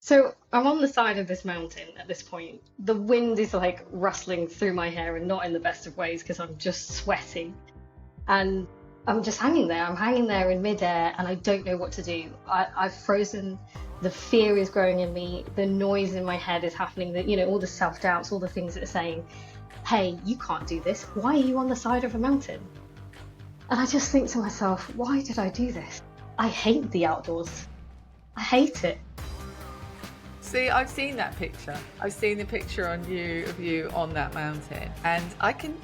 So I'm on the side of this mountain at this point. The wind is like rustling through my hair and not in the best of ways because I'm just sweating. And I'm just hanging there. I'm hanging there in midair and I don't know what to do. I've frozen. The fear is growing in me. The noise in my head is happening. That, all the self-doubts, all the things that are saying, hey, you can't do this. Why are you on the side of a mountain? And I just think to myself, why did I do this? I hate the outdoors. I hate it. See, I've seen that picture. I've seen the picture of you on that mountain, and I can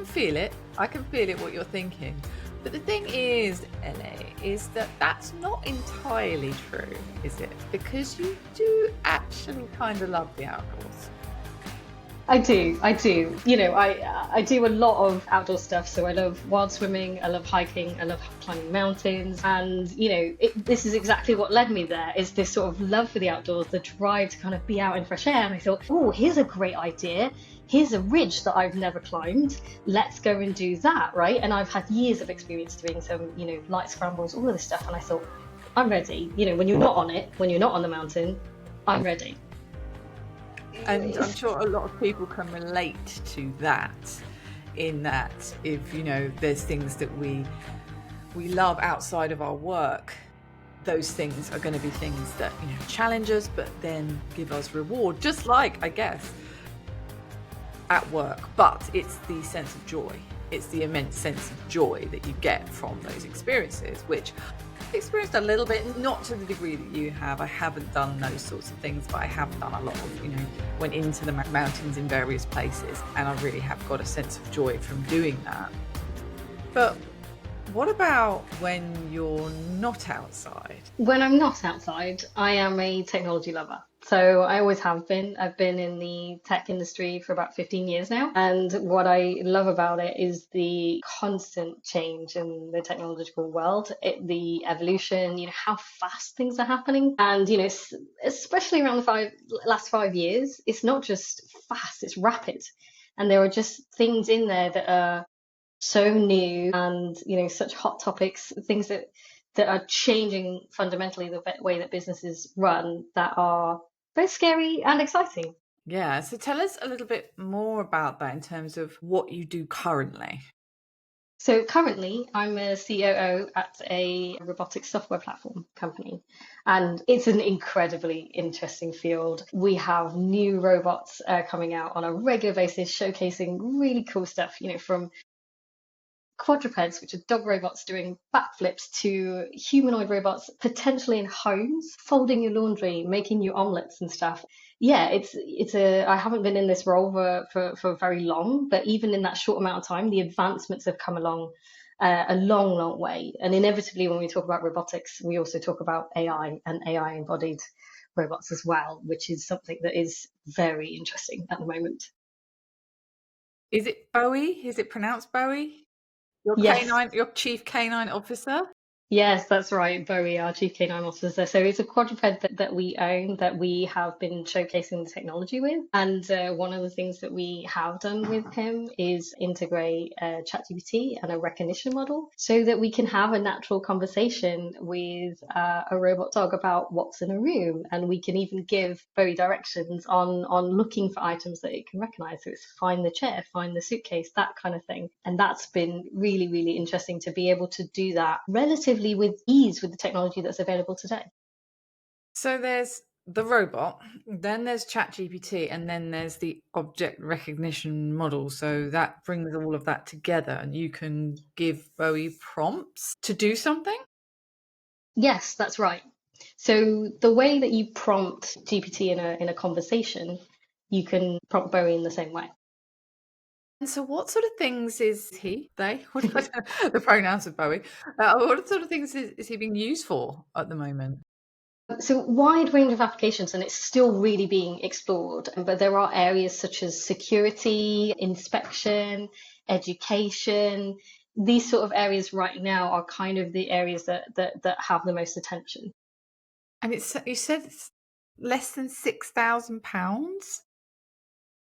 feel it. I can feel it what you're thinking. But the thing is, Ellie, is that that's not entirely true, is it? Because you do actually kind of love the outdoors. I do. I do a lot of outdoor stuff. So I love wild swimming, I love hiking, I love climbing mountains. And, this is exactly what led me there is this sort of love for the outdoors, the drive to kind of be out in fresh air. And I thought, oh, here's a great idea. Here's a ridge that I've never climbed. Let's go and do that, right? And I've had years of experience doing some, light scrambles, all of this stuff. And I thought, I'm ready. When you're not on it, when you're not on the mountain, I'm ready. And I'm sure a lot of people can relate to that, in that if, there's things that we love outside of our work, those things are going to be things that, challenge us, but then give us reward, just like, I guess, at work. But it's the sense of joy. It's the immense sense of joy that you get from those experiences, which I've experienced a little bit, not to the degree that you have. I haven't done those sorts of things, but I have done a lot of, went into the mountains in various places, and I really have got a sense of joy from doing that. But what about when you're not outside? When I'm not outside, I am a technology lover. So I always have been. I've been in the tech industry for about 15 years now. And what I love about it is the constant change in the technological world, the evolution, how fast things are happening. And, especially around the last 5 years, it's not just fast, it's rapid. And there are just things in there that are so new and, such hot topics, things that are changing fundamentally the way that businesses run that are both scary and exciting. Yeah, so tell us a little bit more about that in terms of what you do currently. So currently, I'm a COO at a robotics software platform company, and it's an incredibly interesting field. We have new robots coming out on a regular basis, showcasing really cool stuff, from quadrupeds, which are dog robots doing backflips, to humanoid robots potentially in homes, folding your laundry, making you omelets and stuff. Yeah, I haven't been in this role for very long, but even in that short amount of time, the advancements have come along a long, long way. And inevitably, when we talk about robotics, we also talk about AI and AI embodied robots as well, which is something that is very interesting at the moment. Is it Bowie? Is it pronounced Bowie? Yes. Your chief canine officer? Yes, that's right, Bowie, our chief canine officer. So it's a quadruped that we own, that we have been showcasing the technology with. And one of the things that we have done with him is integrate ChatGPT and a recognition model so that we can have a natural conversation with a robot dog about what's in a room. And we can even give Bowie directions on looking for items that it can recognize. So it's find the chair, find the suitcase, that kind of thing. And that's been really, really interesting to be able to do that relatively with ease with the technology that's available today. So there's the robot, then there's ChatGPT, and then there's the object recognition model. So that brings all of that together, and you can give Bowie prompts to do something? Yes, that's right. So the way that you prompt GPT in a conversation, you can prompt Bowie in the same way. And so what sort of things is they, what do I know, the pronouns of Bowie, what sort of things is he being used for at the moment? So wide range of applications, and it's still really being explored. But there are areas such as security, inspection, education. These sort of areas right now are kind of the areas that have the most attention. And you said it's less than £6,000?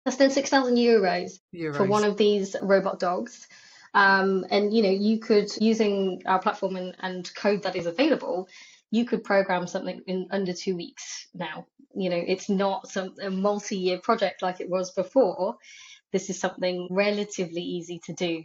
Less than 6,000 for one of these robot dogs. And you could, using our platform and code that is available, you could program something in under 2 weeks now. It's not a multi-year project like it was before. This is something relatively easy to do.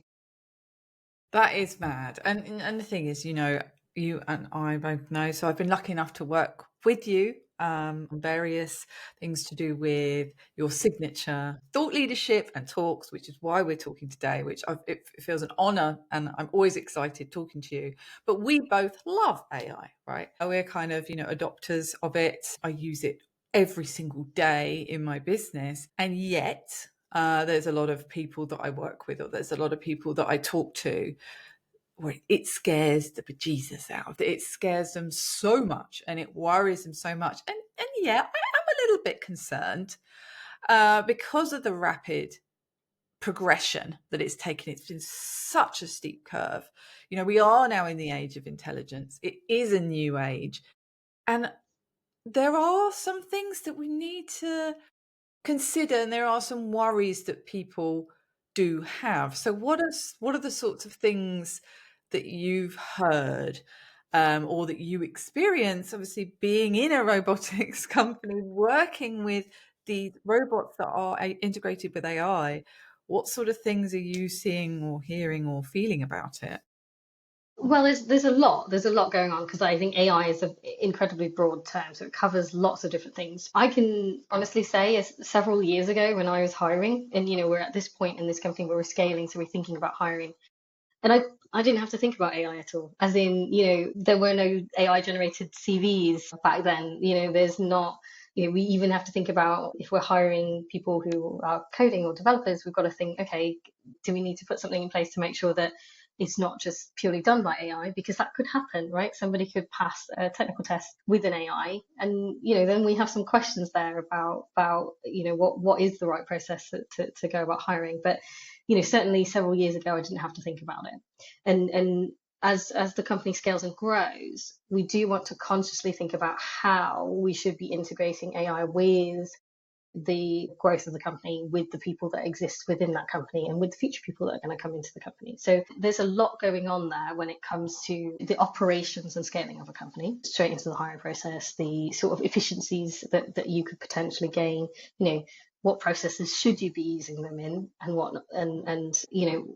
That is mad. And the thing is, you and I both know. So I've been lucky enough to work with you on various things to do with your signature thought leadership and talks, which is why we're talking today, it feels an honor, and I'm always excited talking to you. But we both love AI, right? We're kind of, adopters of it. I use it every single day in my business. And yet there's a lot of people that I work with, or there's a lot of people that I talk to, where it scares the bejesus out of them. It scares them so much and it worries them so much. And yeah, I am a little bit concerned because of the rapid progression that it's taken. It's been such a steep curve. We are now in the age of intelligence. It is a new age. And there are some things that we need to consider, and there are some worries that people do have. So what are the sorts of things that you've heard or that you experience, obviously being in a robotics company, working with the robots that are integrated with AI? What sort of things are you seeing or hearing or feeling about it? Well, there's a lot going on, because I think AI is an incredibly broad term, so it covers lots of different things. I can honestly say, as several years ago when I was hiring, and we're at this point in this company where we're scaling, so we're thinking about hiring, and I didn't have to think about AI at all. As in, there were no AI generated CVs back then. There's not. We even have to think about, if we're hiring people who are coding or developers, we've got to think, okay, do we need to put something in place to make sure that it's not just purely done by AI, because that could happen, right? Somebody could pass a technical test with an AI, and then we have some questions there about what is the right process to go about hiring. But certainly several years ago, I didn't have to think about it, and as the company scales and grows, we do want to consciously think about how we should be integrating AI with the growth of the company, with the people that exist within that company, and with the future people that are going to come into the company. So there's a lot going on there when it comes to the operations and scaling of a company, straight into the hiring process, the sort of efficiencies that you could potentially gain, what processes should you be using them in, and what, and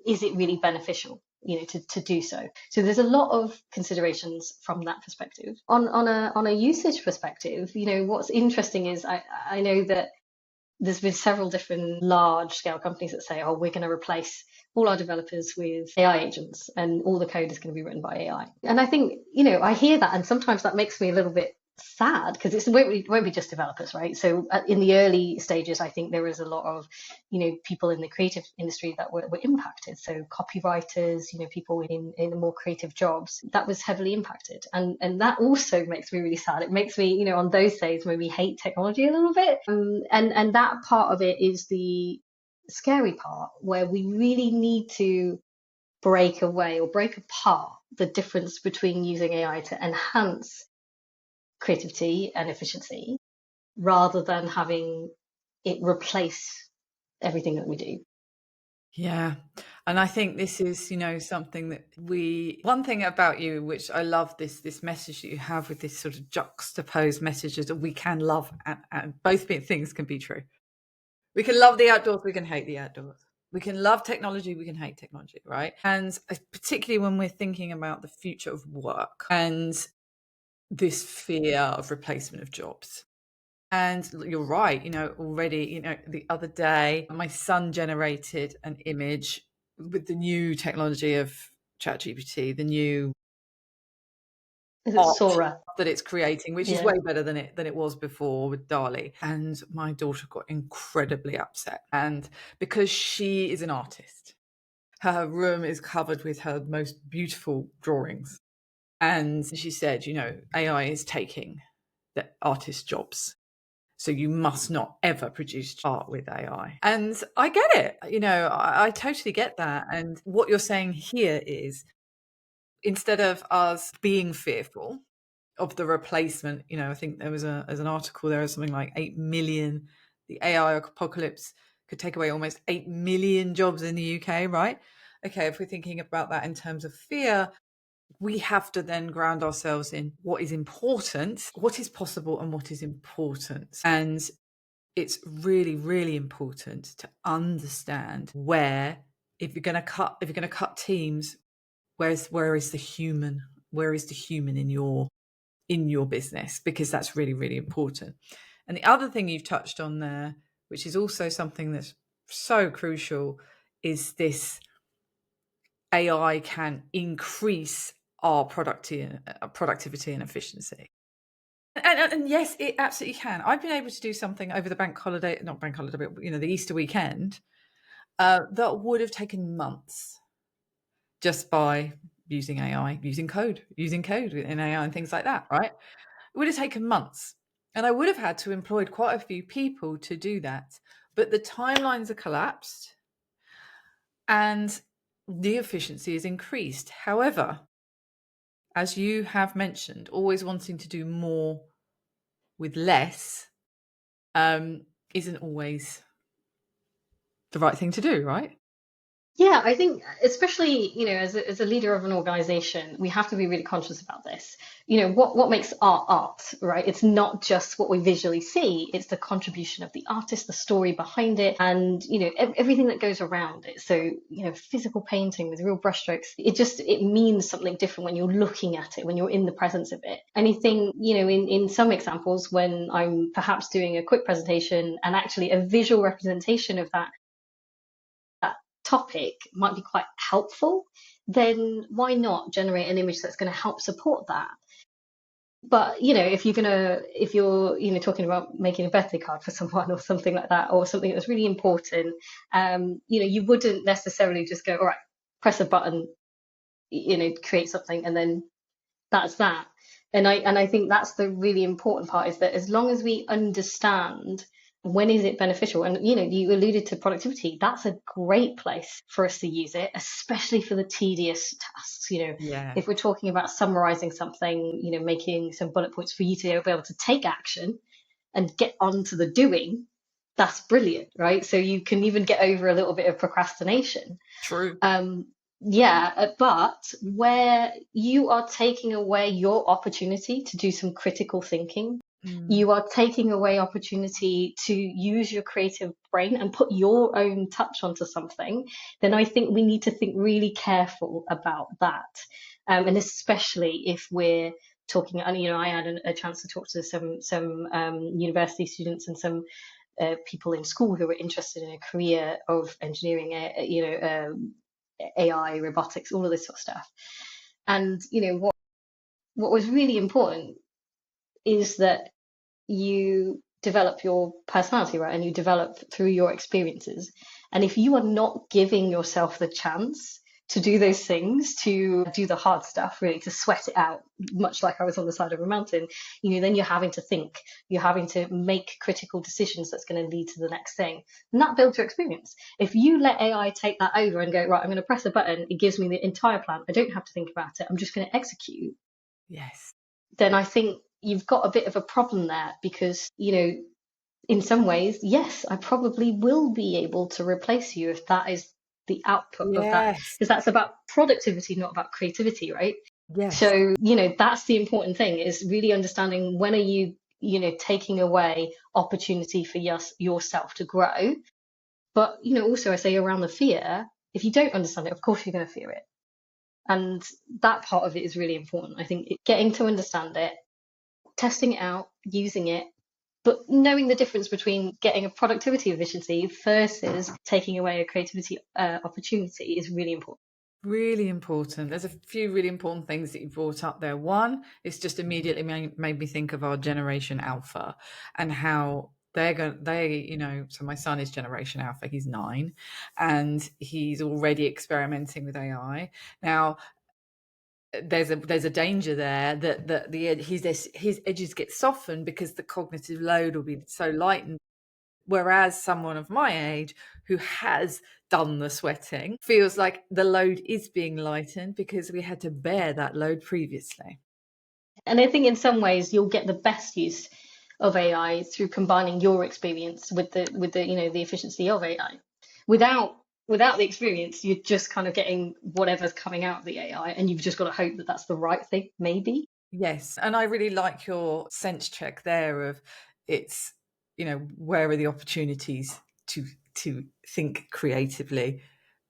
is it really beneficial to do so. So there's a lot of considerations from that perspective. On a usage perspective, what's interesting is I know that there's been several different large scale companies that say, oh, we're going to replace all our developers with AI agents, and all the code is going to be written by AI. And I think, I hear that, and sometimes that makes me a little bit sad, because it won't be just developers, right? So in the early stages, I think there was a lot of, people in the creative industry that were impacted. So copywriters, people in more creative jobs, that was heavily impacted. And that also makes me really sad. It makes me, on those days, maybe hate technology a little bit. And that part of it is the scary part, where we really need to break away or break apart the difference between using AI to enhance creativity and efficiency, rather than having it replace everything that we do. Yeah. And I think this is, something that one thing about you, which I love, this message that you have with this sort of juxtaposed messages, that we can love, and both things can be true. We can love the outdoors, we can hate the outdoors. We can love technology, we can hate technology, right? And particularly when we're thinking about the future of work and this fear of replacement of jobs. And you're right, already, the other day, my son generated an image with the new technology of ChatGPT, the new Is it art Sora? that it's creating, which is Yeah. way better than it was before with DALI. And my daughter got incredibly upset. And because she is an artist, her room is covered with her most beautiful drawings. And she said, AI is taking the artist's jobs. So you must not ever produce art with AI. And I get it. I totally get that. And what you're saying here is, instead of us being fearful of the replacement, I think there was an article, there was something like 8 million, the AI apocalypse could take away almost 8 million jobs in the UK, right? Okay, if we're thinking about that in terms of fear, we have to then ground ourselves in what is important, what is possible, and what is important. And it's really, really important to understand where, if you're going to cut teams, where is the human? Where is the human in your business? Because that's really, really important. And the other thing you've touched on there, which is also something that's so crucial, is this AI can increase our productivity and efficiency. And yes, it absolutely can. I've been able to do something over the not bank holiday, but the Easter weekend, that would have taken months just by using AI, using code in AI and things like that, right? It would have taken months. And I would have had to employ quite a few people to do that. But the timelines are collapsed and the efficiency is increased. However, as you have mentioned, always wanting to do more with less isn't always the right thing to do, right? Yeah, I think especially, as a leader of an organization, we have to be really conscious about this. What makes art, right? It's not just what we visually see, it's the contribution of the artist, the story behind it, and, everything that goes around it. So, physical painting with real brushstrokes, it means something different when you're looking at it, when you're in the presence of it. Anything, in some examples, when I'm perhaps doing a quick presentation and actually a visual representation of that topic might be quite helpful, then why not generate an image that's going to help support that? But if you're talking about making a birthday card for someone or something like that, or something that was really important, you wouldn't necessarily just go, all right, press a button, create something, and then that's that. And I think that's the really important part, is that as long as we understand when is it beneficial, and you alluded to productivity, that's a great place for us to use it, especially for the tedious tasks. Yeah. If we're talking about summarizing something, making some bullet points for you to be able to take action and get on to the doing, that's brilliant, right? So you can even get over a little bit of procrastination. True. Yeah, but where you are taking away your opportunity to do some critical thinking, you are taking away opportunity to use your creative brain and put your own touch onto something, then I think we need to think really careful about that. And especially if we're talking, and I had a chance to talk to some university students and some people in school who were interested in a career of engineering, AI, robotics, all of this sort of stuff. And what was really important is that you develop your personality, right? And you develop through your experiences. And if you are not giving yourself the chance to do those things, to do the hard stuff, really, to sweat it out, much like I was on the side of a mountain, then you're having to think, you're having to make critical decisions that's going to lead to the next thing. And that builds your experience. If you let AI take that over and go, right, I'm going to press a button, it gives me the entire plan, I don't have to think about it, I'm just going to execute. Yes. Then I think you've got a bit of a problem there, because, in some ways, yes, I probably will be able to replace you if that is the output of that, Yes. because that's about productivity, not about creativity, right? Yes. So, that's the important thing, is really understanding when are you, taking away opportunity for yourself to grow. But, also I say around the fear, if you don't understand it, of course you're going to fear it. And that part of it is really important. I think getting to understand it, testing it out, using it, but knowing the difference between getting a productivity efficiency versus taking away a creativity opportunity is really important. Really important. There's a few really important things that you brought up there. One, it's just immediately made me think of our generation alpha and how so my son is generation alpha, he's 9, and he's already experimenting with AI. Now, there's a danger there that his edges get softened because the cognitive load will be so lightened. Whereas someone of my age who has done the sweating feels like the load is being lightened because we had to bear that load previously. And I think in some ways you'll get the best use of AI through combining your experience with the the efficiency of AI, without without the experience, you're just kind of getting whatever's coming out of the AI, and you've just got to hope that that's the right thing, maybe. Yes, and I really like your sense check there of it's, where are the opportunities to think creatively,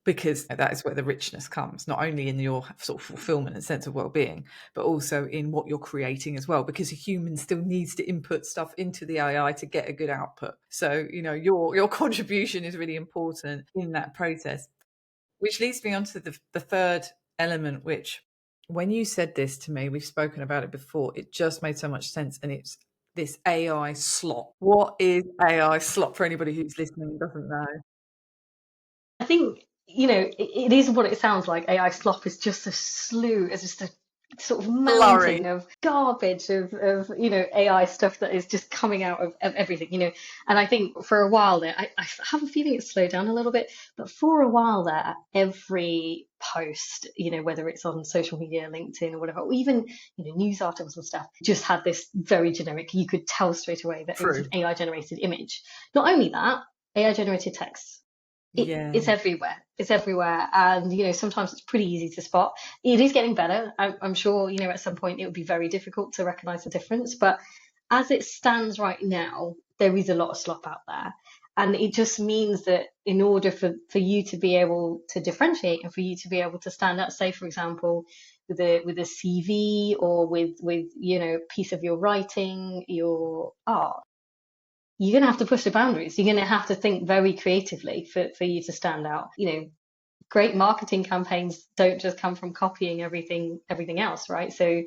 because that is where the richness comes, not only in your sort of fulfillment and sense of well-being, but also in what you're creating as well, because a human still needs to input stuff into the AI to get a good output. So, your contribution is really important in that process. Which leads me on to the third element, which when you said this to me, we've spoken about it before, it just made so much sense. And it's this AI slop. What is AI slop for anybody who's listening and doesn't know? I think, it is what it sounds like. AI slop is just a slew, it's just a sort of Blurry. mountain of garbage of AI stuff that is just coming out of everything. And I think for a while there, I have a feeling it's slowed down a little bit, but for a while there, every post, whether it's on social media, LinkedIn or whatever, or even, news articles and stuff, just had this very generic, you could tell straight away that it was True. an AI generated image. Not only that, AI generated text. Yeah. It's everywhere. It's everywhere. And, sometimes it's pretty easy to spot. It is getting better. I'm sure, at some point it would be very difficult to recognize the difference. But as it stands right now, there is a lot of slop out there. And it just means that in order for you to be able to differentiate and for you to be able to stand out, say, for example, with a CV or with piece of your writing, your art, you're going to have to push the boundaries. You're going to have to think very creatively for you to stand out. Great marketing campaigns don't just come from copying everything else, right? So,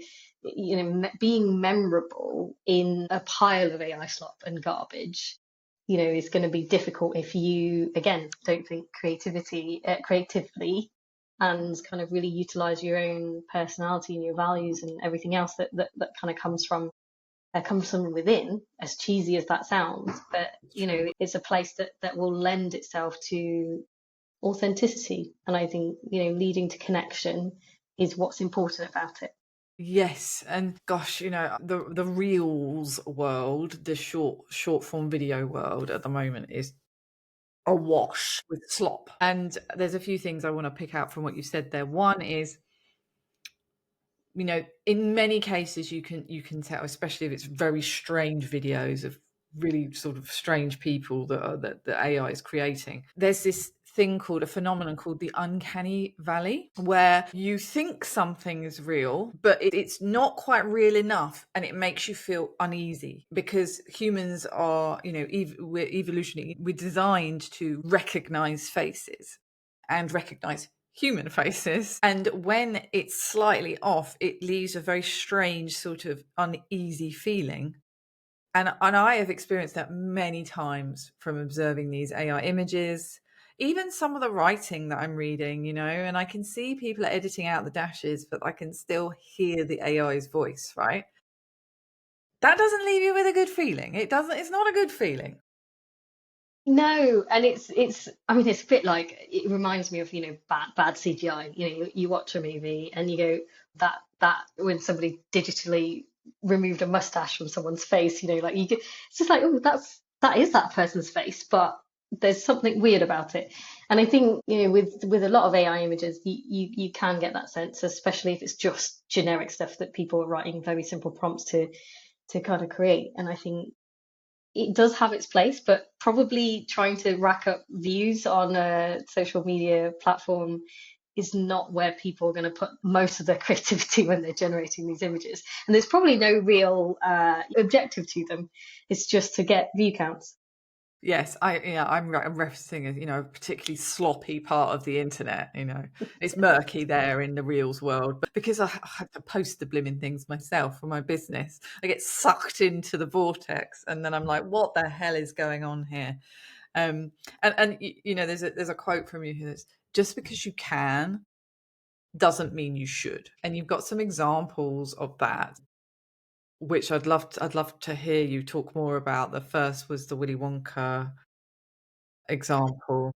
being memorable in a pile of AI slop and garbage, is going to be difficult if you, again, don't think creatively and kind of really utilize your own personality and your values and everything else that kind of comes from within, as cheesy as that sounds, but it's a place that will lend itself to authenticity. And I think, leading to connection is what's important about it. Yes, and gosh, the reels world, the short form video world at the moment is awash with slop. And there's a few things I want to pick out from what you said there. One is, in many cases you can tell, especially if it's very strange videos of really sort of strange people that the AI is creating. There's this thing called a phenomenon called the uncanny valley, where you think something is real, but it's not quite real enough, and it makes you feel uneasy, because humans are, we're evolutionary, we're designed to recognize faces and recognize human faces. And when it's slightly off, it leaves a very strange sort of uneasy feeling. And I have experienced that many times from observing these AI images, even some of the writing that I'm reading, and I can see people are editing out the dashes, but I can still hear the AI's voice, right? That doesn't leave you with a good feeling. It's not a good feeling. No, and I mean, it's a bit like, it reminds me of, bad CGI. You watch a movie and you go, that when somebody digitally removed a mustache from someone's face, like it's just like, oh, that is that person's face, but there's something weird about it. And I think, with a lot of AI images, you can get that sense, especially if it's just generic stuff that people are writing very simple prompts to kind of create. And I think it does have its place, but probably trying to rack up views on a social media platform is not where people are going to put most of their creativity when they're generating these images. And there's probably no real objective to them. It's just to get view counts. Yes, I'm referencing a particularly sloppy part of the internet. It's murky there in the reels world, but because I have to post the blooming things myself for my business, I get sucked into the vortex, and then I'm like, what the hell is going on here? And there's a quote from you that's, just because you can doesn't mean you should, and you've got some examples of that, which I'd love to hear you talk more about. The first was the Willy Wonka example.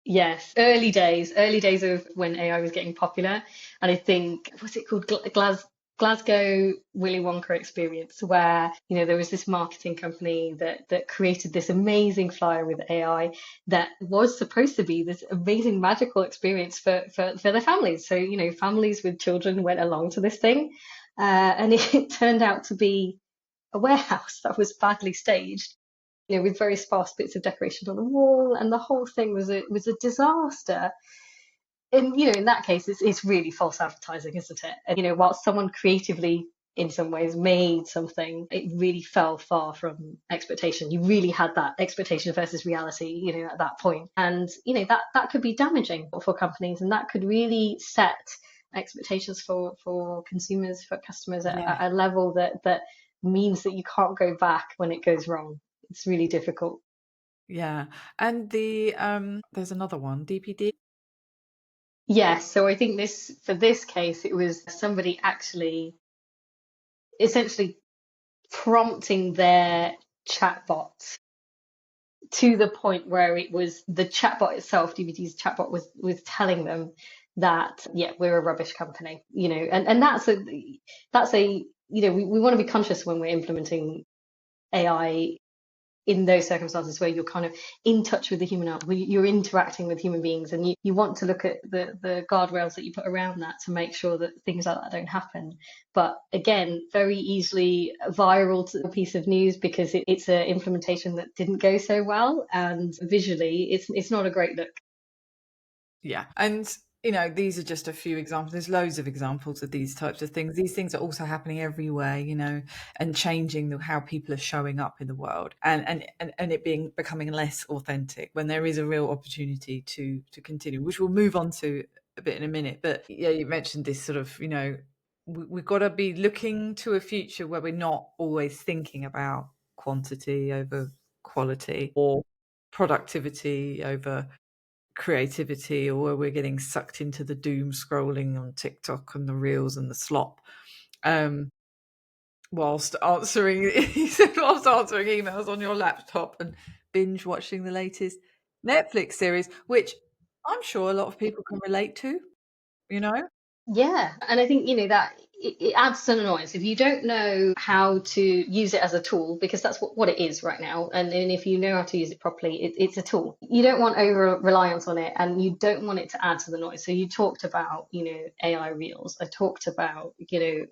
Yes, early days of when AI was getting popular. And I think, was it called Glasgow Willy Wonka experience where, there was this marketing company that created this amazing flyer with AI that was supposed to be this amazing magical experience for the families. So, families with children went along to this thing, and it turned out to be a warehouse that was badly staged, with very sparse bits of decoration on the wall, and the whole thing was a disaster. And in that case, it's really false advertising, isn't it? And whilst someone creatively in some ways made something, it really fell far from expectation. You really had that expectation versus reality, at that point. And that could be damaging for companies, and that could really set expectations for consumers, for customers Yeah. at a level that means that you can't go back when it goes wrong. It's really difficult. Yeah. And there's another one, DPD. Yes, so I think for this case, it was somebody actually essentially prompting their chatbot to the point where it was the chatbot itself, DVD's chatbot was telling them that, yeah, we're a rubbish company, and that's a we want to be conscious when we're implementing AI in those circumstances where you're kind of in touch with the human element, where you're interacting with human beings, and you want to look at the guardrails that you put around that to make sure that things like that don't happen. But again, very easily viral to a piece of news because it's an implementation that didn't go so well, and visually it's not a great look. Yeah. And, these are just a few examples. There's loads of examples of these types of things. These things are also happening everywhere, and changing how people are showing up in the world, and it becoming less authentic when there is a real opportunity to continue, which we'll move on to a bit in a minute. But yeah, you mentioned this sort of, we've got to be looking to a future where we're not always thinking about quantity over quality, or productivity over creativity, or where we're getting sucked into the doom scrolling on TikTok and the reels and the slop, whilst answering whilst answering emails on your laptop and binge watching the latest Netflix series, which I'm sure a lot of people can relate to, you know? Yeah, and I think that it adds some annoyance if you don't know how to use it as a tool, because that's what it is right now. And if you know how to use it properly, it's a tool. You don't want over reliance on it, and you don't want it to add to the noise. So you talked about AI reels. I talked about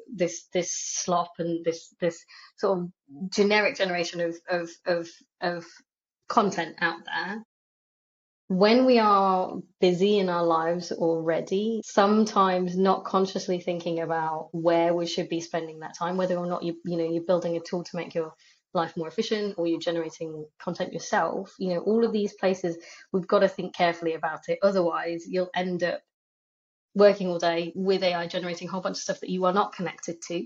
this slop and this sort of generic generation of content out there. When we are busy in our lives already, sometimes not consciously thinking about where we should be spending that time, whether or not you're building a tool to make your life more efficient, or you're generating content yourself, all of these places, we've got to think carefully about it. Otherwise, you'll end up working all day with AI generating a whole bunch of stuff that you are not connected to.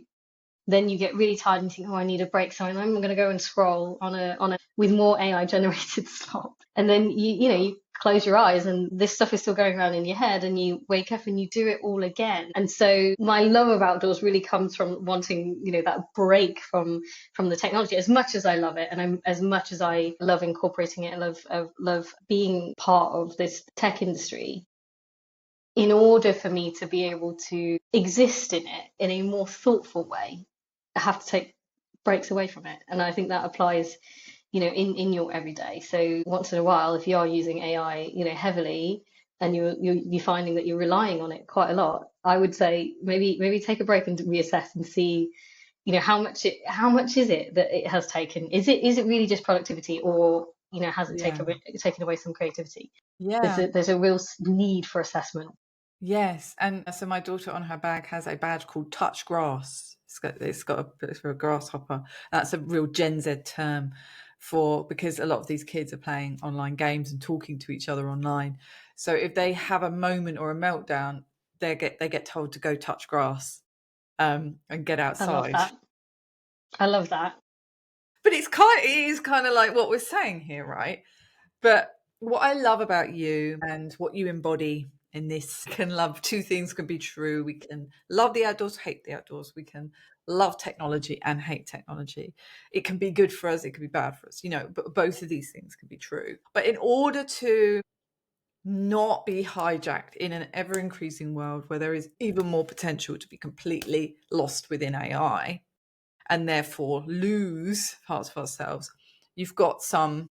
Then you get really tired and you think, oh, I need a break, so I'm going to go and scroll on a with more AI generated slop. And then you close your eyes and this stuff is still going around in your head, and you wake up and you do it all again. And so my love of outdoors really comes from wanting, that break from the technology. As much as I love it, and as much as I love incorporating it, I love being part of this tech industry, in order for me to be able to exist in it in a more thoughtful way, I have to take breaks away from it. And I think that applies, in your everyday. So once in a while, if you are using AI, heavily, and you're finding that you're relying on it quite a lot, I would say maybe take a break and reassess and see, how much is it that it has taken? Is it really just productivity, or has it Yeah. taken away some creativity? Yeah. There's a real need for assessment. Yes. And so my daughter on her bag has a badge called Touch Grass. It's got a bit for a grasshopper. That's a real Gen Z term because a lot of these kids are playing online games and talking to each other online. So if they have a moment or a meltdown, they get told to go touch grass, and get I love outside. that. I love that. But it is kind of like what we're saying here, right? But what I love about you and what you embody in this, can love two things can be true. We can love the outdoors, hate the outdoors. We can love technology and hate technology. It can be good for us, it can be bad for us, but both of these things can be true. But in order to not be hijacked in an ever increasing world where there is even more potential to be completely lost within AI and therefore lose parts of ourselves. You've got some,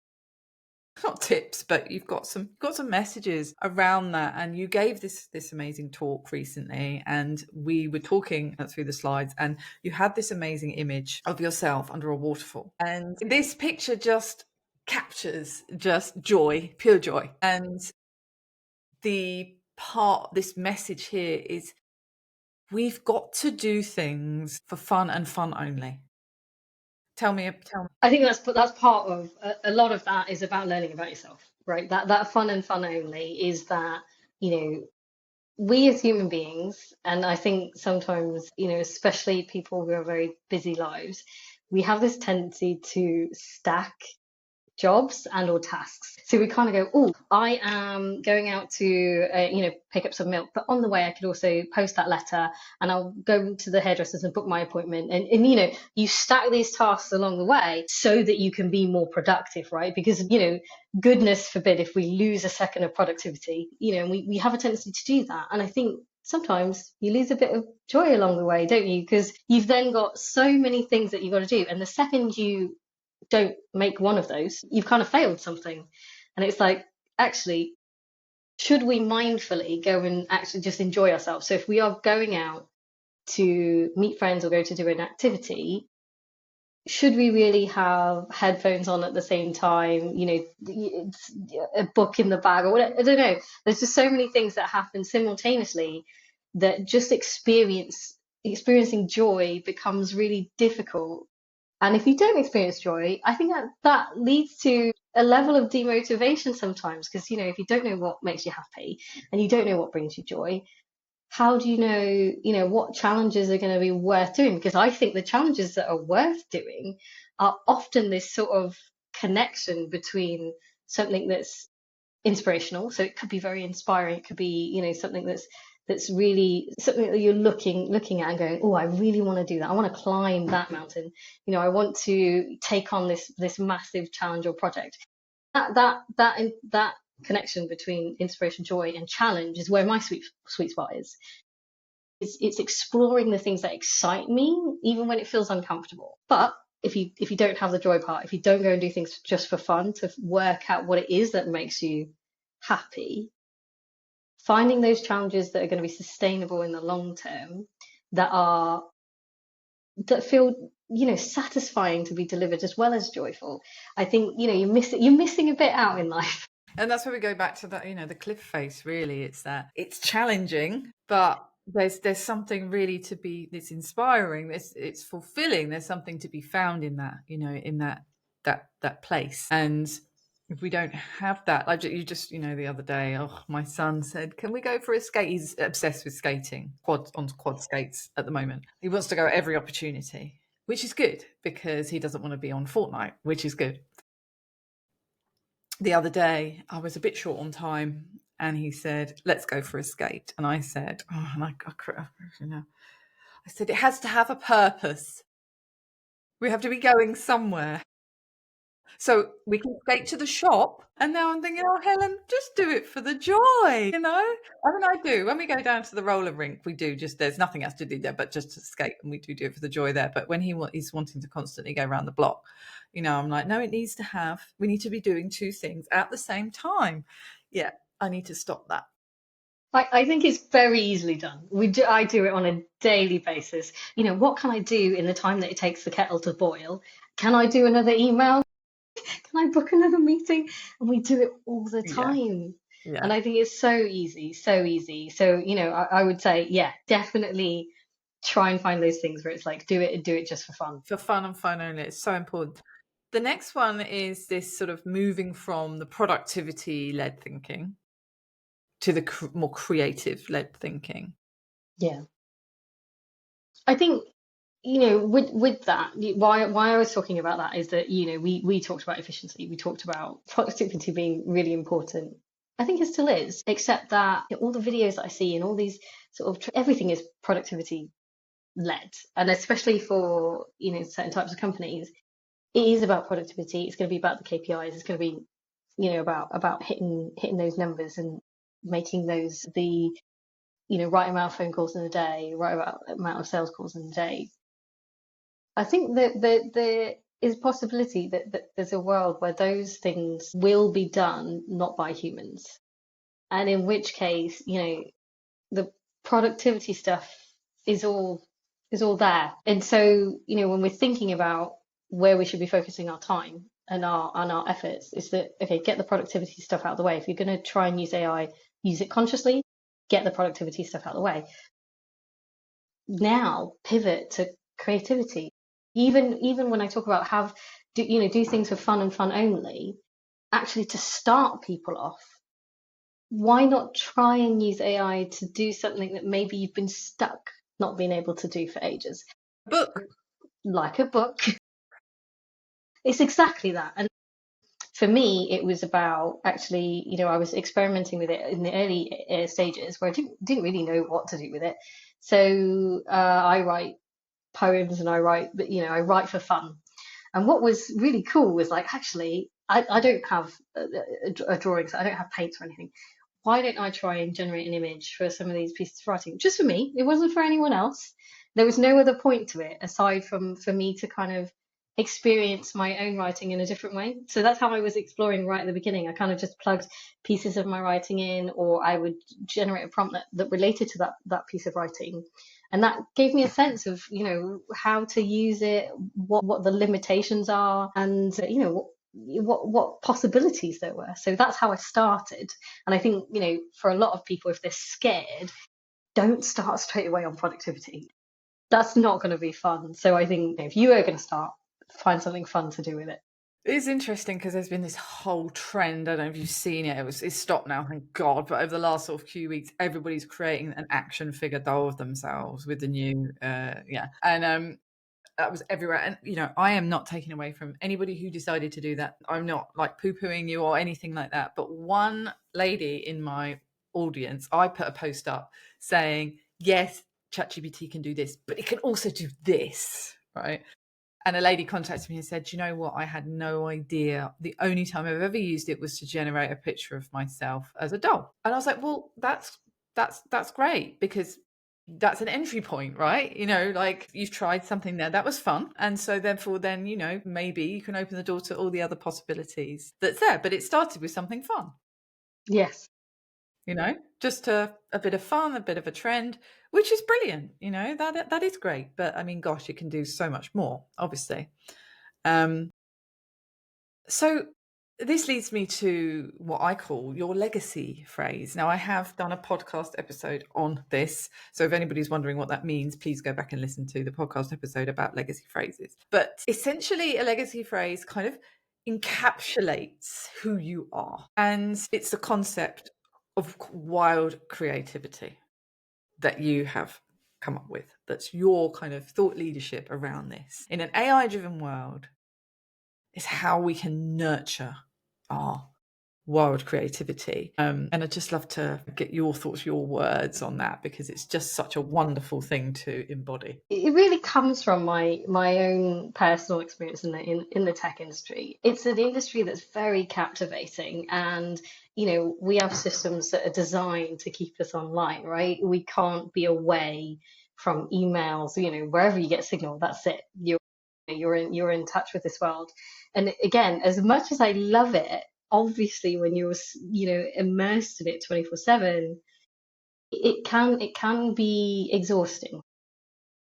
not tips, but you've got some messages around that. And you gave this amazing talk recently, and we were talking through the slides, and you had this amazing image of yourself under a waterfall, and this picture just captures just joy, pure joy. And this message here is we've got to do things for fun and fun only. Tell me. I think that's part of a lot of that is about learning about yourself, right? That fun and fun only is that, you know, we as human beings, and I think sometimes, you know, especially people who have very busy lives, we have this tendency to stack jobs and or tasks. So we kind of go, oh, I am going out to, you know, pick up some milk, but on the way I could also post that letter and I'll go to the hairdressers and book my appointment. And you know, you stack these tasks along the way so that you can be more productive, right? Because, you know, goodness forbid if we lose a second of productivity, you know, and we have a tendency to do that. And I think sometimes you lose a bit of joy along the way, don't you? Because you've then got so many things that you've got to do. And the second you don't make one of those, you've kind of failed something. And it's like, actually, should we mindfully go and actually just enjoy ourselves? So if we are going out to meet friends or go to do an activity, should we really have headphones on at the same time? You know, a book in the bag or whatever. I don't know. There's just so many things that happen simultaneously that just experiencing joy becomes really difficult. And if you don't experience joy, I think that leads to a level of demotivation sometimes, because, you know, if you don't know what makes you happy and you don't know what brings you joy, how do you know, what challenges are going to be worth doing? Because I think the challenges that are worth doing are often this sort of connection between something that's inspirational. So it could be very inspiring. It could be, you know, something that's really something that you're looking at and going, oh, I really want to do that. I want to climb that mountain. You know, I want to take on this massive challenge or project. That connection between inspiration, joy, and challenge is where my sweet spot is. It's exploring the things that excite me, even when it feels uncomfortable. But if you don't have the joy part, if you don't go and do things just for fun to work out what it is that makes you happy, finding those challenges that are going to be sustainable in the long term, that feel, you know, satisfying to be delivered as well as joyful. I think, you know, you're missing a bit out in life. And that's where we go back to that, you know, the cliff face. Really, it's that it's challenging, but there's something really to be. It's inspiring. It's fulfilling. There's something to be found in that, you know, in that place. And if we don't have that, like you just, you know, the other day, my son said, "Can we go for a skate?" He's obsessed with skating, on quad skates at the moment. He wants to go at every opportunity, which is good because he doesn't want to be on Fortnite, which is good. The other day I was a bit short on time and he said, let's go for a skate. And I said, you know, I said, it has to have a purpose. We have to be going somewhere. So we can skate to the shop. And now I'm thinking, oh, Helen, just do it for the joy, you know? And then I do. When we go down to the roller rink, we do there's nothing else to do there but just to skate. And we do it for the joy there. But when he's wanting to constantly go around the block, you know, I'm like, no, we need to be doing two things at the same time. Yeah, I need to stop that. I think it's very easily done. I do it on a daily basis. You know, what can I do in the time that it takes the kettle to boil? Can I do another email? Can I book another meeting? And we do it all the time. Yeah. And I think it's so easy, so easy. So, you know, I would say, yeah, definitely try and find those things where it's like, do it just for fun. For fun and fun only. It's so important. The next one is this sort of moving from the productivity-led thinking to the more creative-led thinking. Yeah. I think, you know, with that, why I was talking about that is that, you know, we talked about efficiency, we talked about productivity being really important. I think it still is, except that, you know, all the videos that I see and all these sort of everything is productivity led, and especially for, you know, certain types of companies, it is about productivity. It's going to be about the KPIs. It's going to be about hitting those numbers and making those the right amount of phone calls in a day, right amount of sales calls in a day. I think that there is possibility that there's a world where those things will be done not by humans, and in which case, the productivity stuff is all there. And so, when we're thinking about where we should be focusing our time and our efforts, is that okay, get the productivity stuff out of the way. If you're going to try and use AI, use it consciously, get the productivity stuff out of the way. Now pivot to creativity. Even when I talk about do things for fun and fun only, actually to start people off, why not try and use AI to do something that maybe you've been stuck not being able to do for ages? Book. Like a book. It's exactly that. And for me, it was about actually, I was experimenting with it in the early stages where I didn't really know what to do with it. So I write poems and I write for fun. And what was really cool was like, actually, I don't have a drawing, so I don't have paints or anything. Why don't I try and generate an image for some of these pieces of writing? Just for me. It wasn't for anyone else. There was no other point to it aside from for me to kind of experience my own writing in a different way. So that's how I was exploring right at the beginning. I kind of just plugged pieces of my writing in, or I would generate a prompt that related to that piece of writing. And that gave me a sense of, how to use it, what the limitations are, and, what possibilities there were. So that's how I started. And I think, for a lot of people, if they're scared, don't start straight away on productivity. That's not going to be fun. So I think if you are going to start, find something fun to do with it. It's interesting because there's been this whole trend. I don't know if you've seen it. It's stopped now, thank God. But over the last sort of few weeks, everybody's creating an action figure doll of themselves with the new, and that was everywhere. And I am not taking away from anybody who decided to do that. I'm not like poo-pooing you or anything like that. But one lady in my audience, I put a post up saying, yes, ChatGPT can do this, but it can also do this, right? And a lady contacted me and said, you know what? I had no idea. The only time I've ever used it was to generate a picture of myself as a doll. And I was like, well, that's great, because that's an entry point, right? Like you've tried something there that was fun. And so therefore then, maybe you can open the door to all the other possibilities that's there. But it started with something fun. Yes. Just a bit of fun, a bit of a trend, which is brilliant. That is great. But I mean, gosh, it can do so much more, obviously. So this leads me to what I call your legacy phrase. Now, I have done a podcast episode on this. So if anybody's wondering what that means, please go back and listen to the podcast episode about legacy phrases. But essentially, a legacy phrase kind of encapsulates who you are. And it's the concept of wild creativity that you have come up with. That's your kind of thought leadership around this. In an AI-driven world, is how we can nurture our wild creativity. And I'd just love to get your thoughts, your words on that, because it's just such a wonderful thing to embody. It really comes from my own personal experience in the tech industry. It's an industry that's very captivating, and we have systems that are designed to keep us online, right? We can't be away from emails, wherever you get signal, that's it. You're in touch with this world. And again, as much as I love it, obviously when you're immersed in it 24/7, it can be exhausting.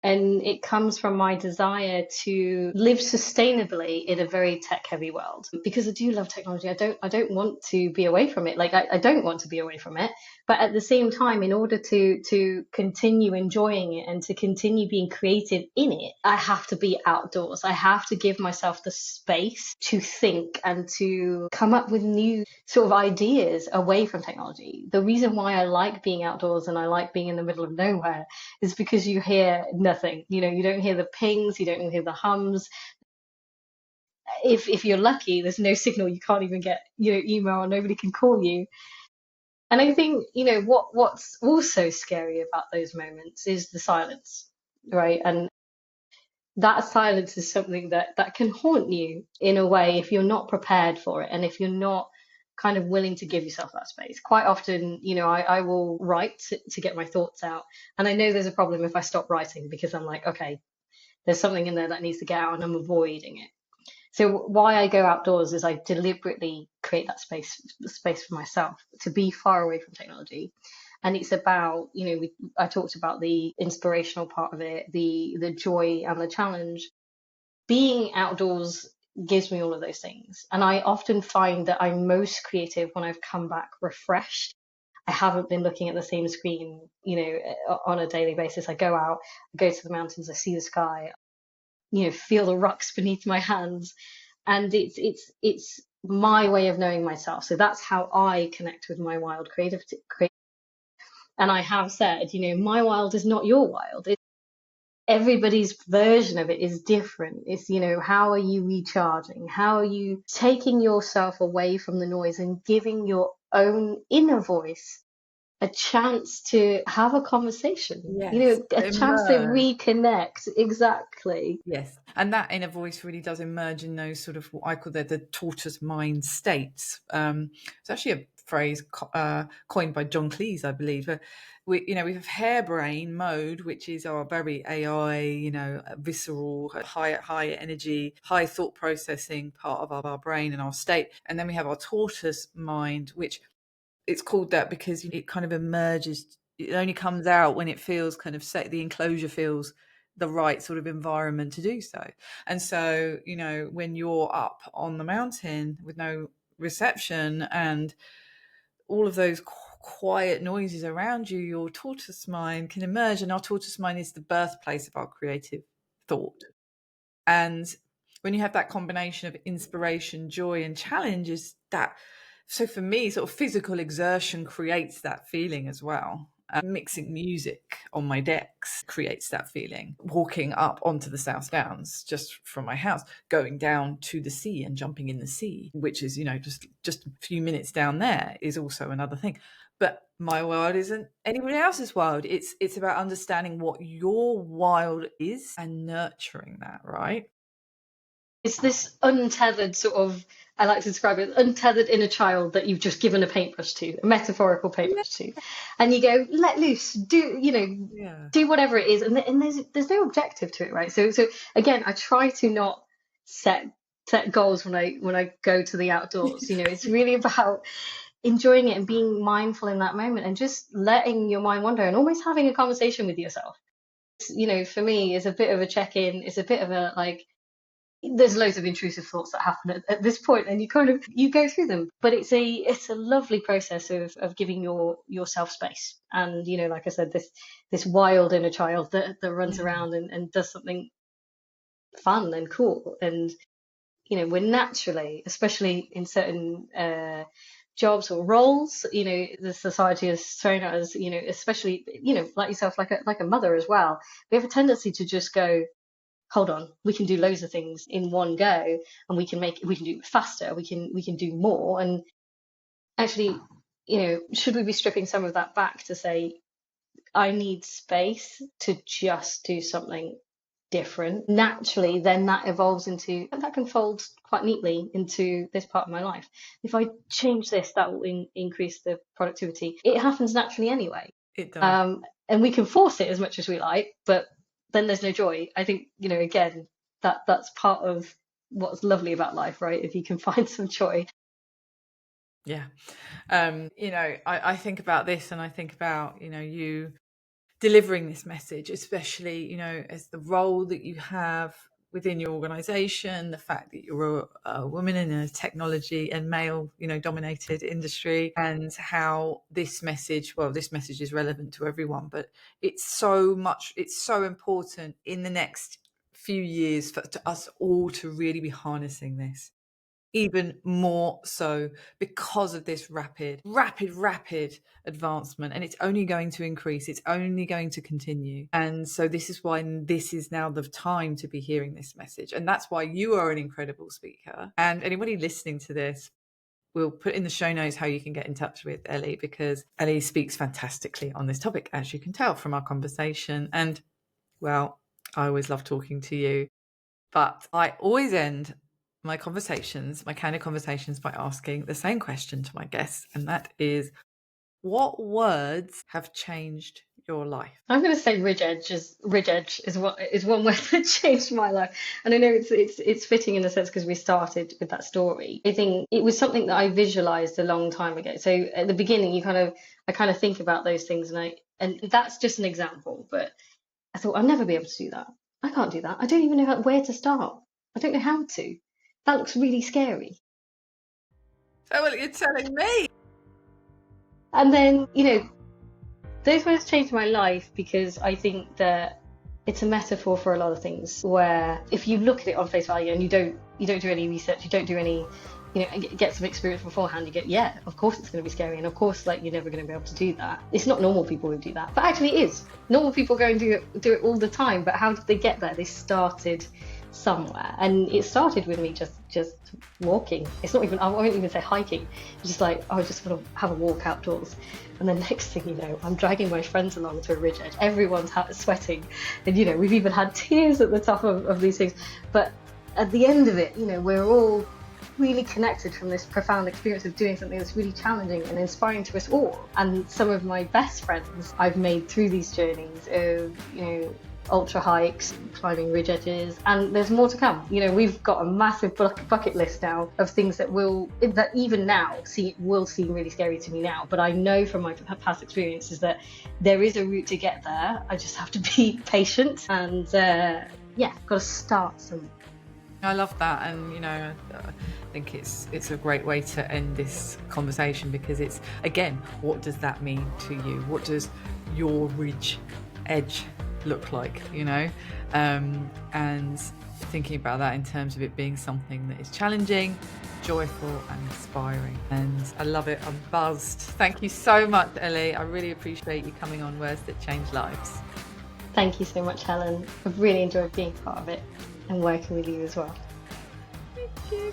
And it comes from my desire to live sustainably in a very tech heavy world, because I do love technology. I don't want to be away from it. Like I don't want to be away from it. But at the same time, in order to continue enjoying it and to continue being creative in it, I have to be outdoors. I have to give myself the space to think and to come up with new sort of ideas away from technology. The reason why I like being outdoors and I like being in the middle of nowhere is because you hear nothing. You don't hear the pings, you don't hear the hums. If you're lucky, there's no signal. You can't even get email, or nobody can call you. And I think what's also scary about those moments is the silence, right? And that silence is something that can haunt you in a way if you're not prepared for it, and if you're not kind of willing to give yourself that space. Quite often, I will write to get my thoughts out. And I know there's a problem if I stop writing because I'm like, okay, there's something in there that needs to get out and I'm avoiding it. So why I go outdoors is I deliberately create that space for myself to be far away from technology. And it's about, I talked about the inspirational part of it, the joy and the challenge. Being outdoors gives me all of those things. And I often find that I'm most creative when I've come back refreshed. I haven't been looking at the same screen, on a daily basis. I go out, I go to the mountains, I see the sky, feel the rocks beneath my hands. And it's my way of knowing myself. So that's how I connect with my wild creativity. And I have said, my wild is not your wild. Everybody's version of it is different. It's, how are you recharging? How are you taking yourself away from the noise and giving your own inner voice a chance to have a conversation, Yes, a chance to reconnect. Exactly. Yes, and that inner voice really does emerge in those sort of what I call the tortoise mind states. It's actually a phrase coined by John Cleese, I believe. We have harebrain mode, which is our very AI, visceral, high energy, high thought processing part of our brain and our state, and then we have our tortoise mind, which it's called that because it kind of emerges. It only comes out when it feels kind of the enclosure feels the right sort of environment to do so. And so, when you're up on the mountain with no reception and all of those quiet noises around you, your tortoise mind can emerge. And our tortoise mind is the birthplace of our creative thought. And when you have that combination of inspiration, joy, and challenge, so for me, sort of physical exertion creates that feeling as well. Mixing music on my decks creates that feeling. Walking up onto the South Downs just from my house, going down to the sea and jumping in the sea, which is, just a few minutes down there, is also another thing. But my wild isn't anybody else's wild. It's about understanding what your wild is and nurturing that, right? It's this untethered sort of, I like to describe it, untethered inner child that you've just given a paintbrush to, a metaphorical paintbrush to. And you go, let loose, do whatever it is. And there's no objective to it, right? So again, I try to not set goals when I go to the outdoors. It's really about enjoying it and being mindful in that moment and just letting your mind wander and almost having a conversation with yourself. For me, it's a bit of a check-in. It's a bit of a like, there's loads of intrusive thoughts that happen at this point and you go through them, but it's a lovely process of giving yourself space. And like I said, this wild inner child that runs around and does something fun and cool. And we're naturally, especially in certain jobs or roles, the society has thrown at us, especially like yourself, like a mother as well. We have a tendency to just go, hold on, we can do loads of things in one go, and we can do it faster, we can do more. And actually, should we be stripping some of that back to say, I need space to just do something different naturally? Then that evolves into, that can fold quite neatly into this part of my life. If I change this, that will increase the productivity. It happens naturally anyway. It does. And we can force it as much as we like, but then there's no joy. I think, again, that's part of what's lovely about life, right? If you can find some joy. Yeah. I think about this and I think about, you delivering this message, especially, as the role that you have within your organization, the fact that you're a woman in a technology and male, dominated industry, and how this message is relevant to everyone, but it's so important in the next few years for us all to really be harnessing this even more so because of this rapid advancement, and it's only going to increase, it's only going to continue. And so this is why this is now the time to be hearing this message, and that's why you are an incredible speaker. And anybody listening to this, we'll put in the show notes how you can get in touch with Ellie, because Ellie speaks fantastically on this topic, as you can tell from our conversation. And well, I always love talking to you, but I always end my candid conversations by asking the same question to my guests, and that is, what words have changed your life? I'm going to say ridge edge is one word that changed my life, and I know it's fitting in a sense because we started with that story. I think it was something that I visualized a long time ago. So at the beginning, I kind of think about those things, and that's just an example. But I thought I'll never be able to do that. I can't do that. I don't even know where to start. I don't know how to. That looks really scary. So what you're telling me? And then, those words changed my life because I think that it's a metaphor for a lot of things where if you look at it on face value and you don't do any research, you don't do any, get some experience beforehand, you go, yeah, of course it's going to be scary, and of course, like, you're never going to be able to do that. It's not normal people who do that, but actually it is. Normal people go and do it all the time, but how did they get there? They started somewhere, and it started with me just walking. It's not even, I won't even say hiking. It's just like, I just want to have a walk outdoors, and then next thing you know, I'm dragging my friends along to a ridge edge. Everyone's sweating, and we've even had tears at the top of these things, but at the end of it, we're all really connected from this profound experience of doing something that's really challenging and inspiring to us all. And some of my best friends I've made through these journeys of, ultra hikes, climbing ridge edges, and there's more to come. We've got a massive bucket list now of things that even now will seem really scary to me now, but I know from my past experiences that there is a route to get there. I just have to be patient and got to start somewhere. I love that, and I think it's a great way to end this conversation, because it's, again, what does that mean to you? What does your ridge edge look like? And thinking about that in terms of it being something that is challenging, joyful, and inspiring. And I love it. I'm buzzed. Thank you so much, Ellie. I really appreciate you coming on Words That Change Lives. Thank you so much, Helen. I've really enjoyed being part of it and working with you as well. Thank you.